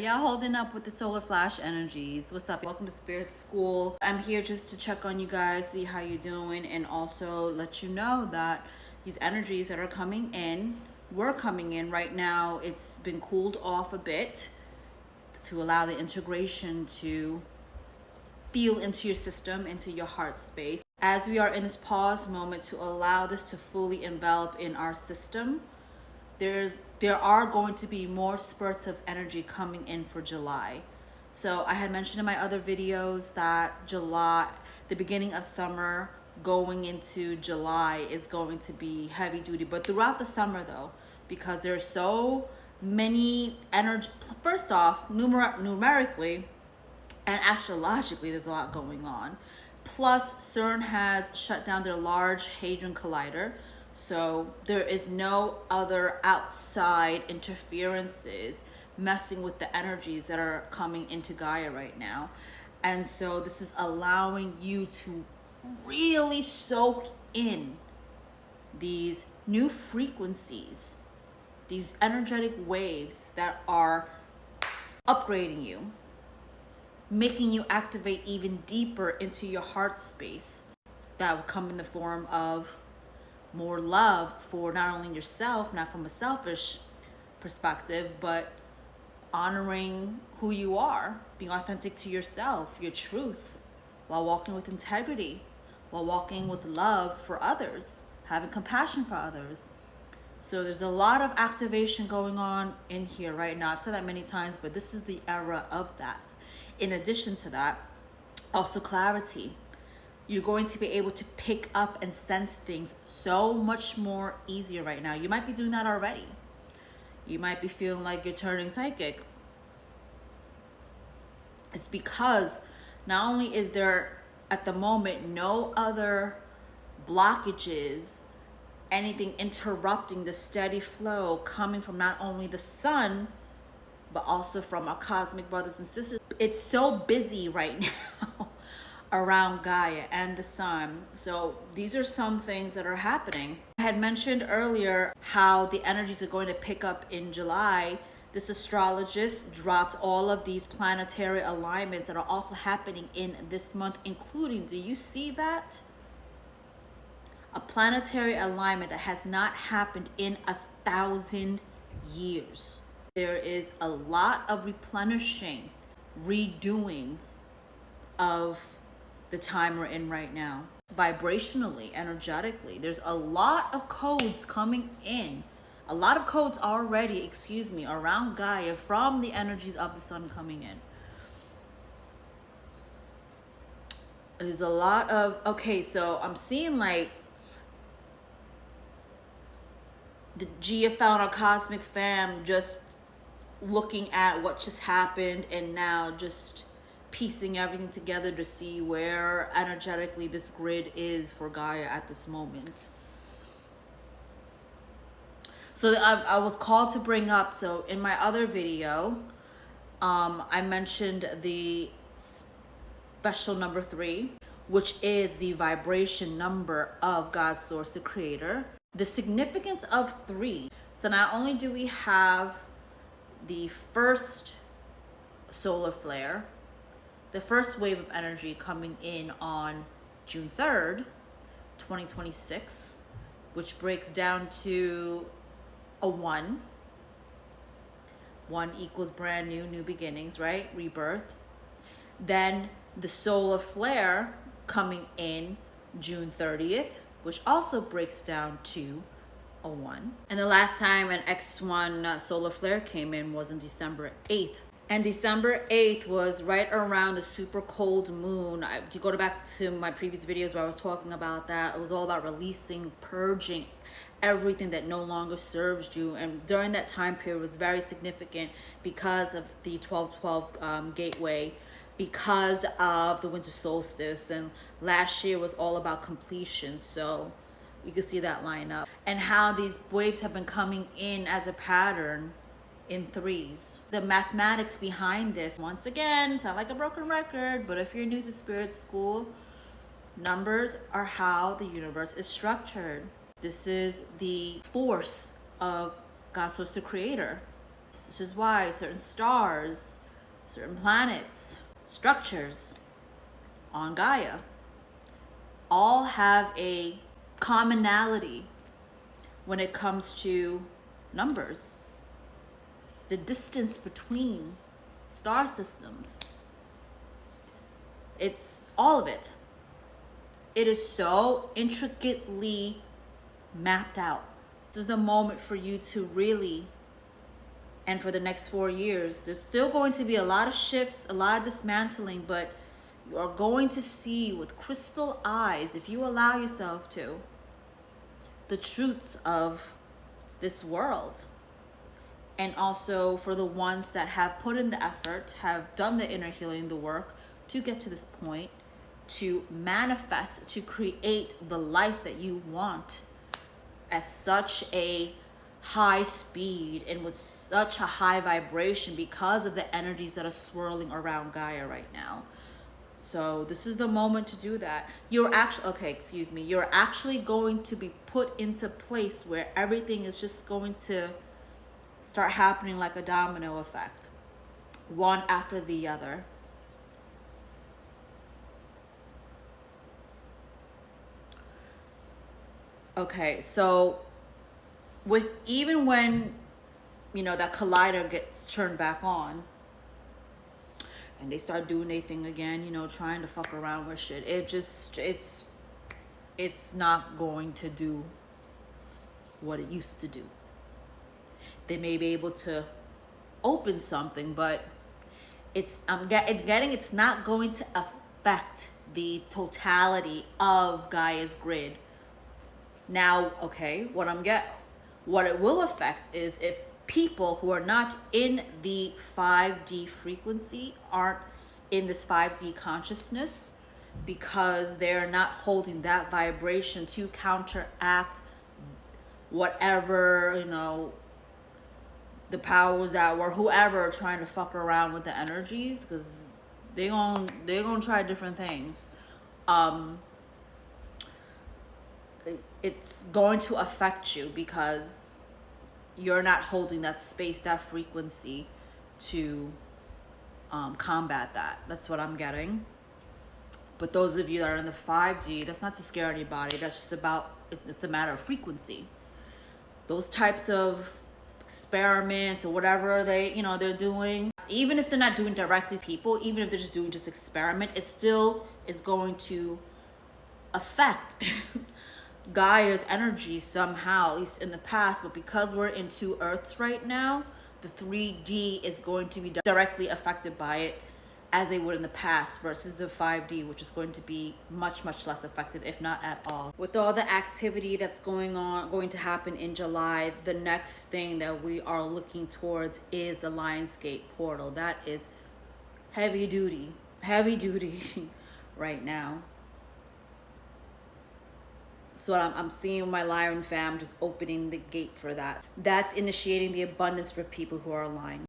Y'all holding up with the solar flash energies? What's up? Welcome to Spirit School. I'm here just to check on you guys, see how you're doing, and also let you know that these energies that are coming in, were coming in right now. It's been cooled off a bit to allow the integration to feel into your system, into your heart space. As we are in this pause moment to allow this to fully envelop in our system, there are going to be more spurts of energy coming in for July. So I had mentioned in my other videos that July, the beginning of summer going into July, is going to be heavy duty. But throughout the summer though, because there's so many energy, first off, numerically and astrologically, there's a lot going on. Plus, CERN has shut down their Large Hadron Collider. So there is no other outside interferences messing with the energies that are coming into Gaia right now. And so this is allowing you to really soak in these new frequencies, these energetic waves that are upgrading you, making you activate even deeper into your heart space. That will come in the form of more love for not only yourself, not from a selfish perspective, but honoring who you are, being authentic to yourself, your truth, while walking with integrity, while walking with love for others, having compassion for others. So there's a lot of activation going on in here right now. I've said that many times, but this is the era of that. In addition to that, also clarity. You're going to be able to pick up and sense things so much more easier right now. You might be doing that already. You might be feeling like you're turning psychic. It's because not only is there at the moment no other blockages, anything interrupting the steady flow coming from not only the sun, but also from our cosmic brothers and sisters. It's so busy right now around Gaia and the sun. So these are some things that are happening. I had mentioned earlier how the energies are going to pick up in July. This astrologist dropped all of these planetary alignments that are also happening in this month, including, do you see that? A planetary alignment that has not happened in 1,000 years. There is a lot of replenishing, redoing of the time we're in right now. Vibrationally, energetically, there's a lot of codes coming in. A lot of codes already, around Gaia from the energies of the sun coming in. There's a lot of, okay, so I'm seeing like the GFL and our cosmic fam just looking at what just happened and now just piecing everything together to see where energetically this grid is for Gaia at this moment. So I was called to bring up, so in my other video, I mentioned the special number 3, which is the vibration number of God's source, the creator. The significance of 3. So not only do we have the first solar flare, the first wave of energy coming in on June 3rd, 2026, which breaks down to a 1. 1 equals brand new, new beginnings, right? Rebirth. Then the solar flare coming in June 30th, which also breaks down to a 1. And the last time an X1 solar flare came in was on December 8th. And December 8th was right around the super cold moon. If you go back to my previous videos where I was talking about that, it was all about releasing, purging everything that no longer serves you. And during that time period was very significant because of the 1212 gateway, because of the winter solstice. And last year was all about completion. So you can see that line up. And how these waves have been coming in as a pattern in 3s. The mathematics behind this, once again, sound like a broken record, but if you're new to Spirit School, numbers are how the universe is structured. This is the force of God's source, the creator. This is why certain stars, certain planets, structures on Gaia all have a commonality when it comes to numbers. The distance between star systems, it's all of it. It is so intricately mapped out. This is the moment for you to really, and for the next 4 years, there's still going to be a lot of shifts, a lot of dismantling, but you are going to see with crystal eyes, if you allow yourself to, the truths of this world. And also for the ones that have put in the effort, have done the inner healing, the work to get to this point, to manifest, to create the life that you want at such a high speed and with such a high vibration because of the energies that are swirling around Gaia right now. So this is the moment to do that. You're actually going to be put into place where everything is just going to start happening like a domino effect, one after the other. Okay, so with even when, that collider gets turned back on and they start doing their thing again, trying to fuck around with shit, it's not going to do what it used to do. They may be able to open something, but it's not going to affect the totality of Gaia's grid. Now, okay, what it will affect is if people who are not in the 5D frequency, aren't in this 5D consciousness, because they're not holding that vibration to counteract whatever, the powers that were, whoever are trying to fuck around with the energies, because they're gonna try different things. It's going to affect you because you're not holding that space, that frequency to combat that. That's what I'm getting. But those of you that are in the 5D, that's not to scare anybody. That's just it's a matter of frequency. Those types of experiments or whatever they're doing, even if they're not doing directly people, even if they're just doing experiment, it still is going to affect Gaia's energy somehow, at least in the past. But because we're in 2 Earths right now, the 3D is going to be directly affected by it as they would in the past, versus the 5D, which is going to be much, much less affected, if not at all. With all the activity that's going to happen in July, the next thing that we are looking towards is the Lionsgate portal. That is heavy duty right now. So I'm seeing my Lion fam just opening the gate for that. That's initiating the abundance for people who are aligned.